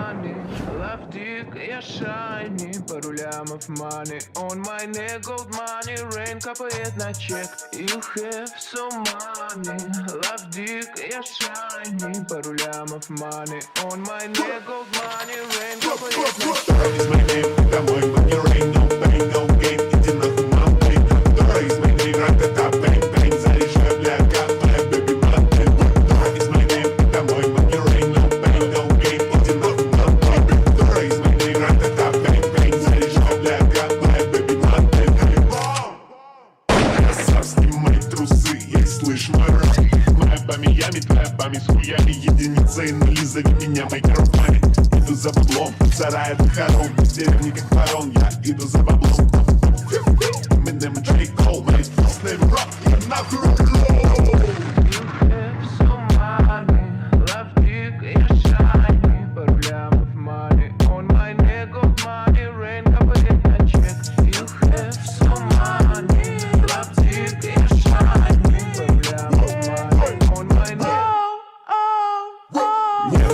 Love dick, я shiny, пару лямов money on my neck, gold money, rain капает на чек. You have so money. Love dick, я shiny, пару лямов money on my neck, gold money, rain капает на чек. Is my name, это мой money, rain, no pain, no gain, иди нахуй, мам, pain. Дора is my name, ра-та-та, bang, bang, заряжай, бля, капай, baby, mom, pain. Дора is my name, это мой money, rain, no pain, no gain, иди нахуй, мам, pain. Дора is my name, ра-та-та, bang, bang, заряжай, бля, капай, baby, mom, pain. Красав, снимай трусы, ей слышь, мой рэп. Моя бами-ями, твоя бами с хуями, единицы и нули, зови меня майкропами. Иду за баблом, сарай это хором, из деревни как ворон, я иду за баблом. Eminem и J. Cole, мои с ними рок, я нахуй рок-н-ролл. You have so money. Love dick, я shiny, пару лямов money on my neck, gold money, rain капает на чек. You have so money. Love dick, я shiny, пару лямов money on my neck. Нет,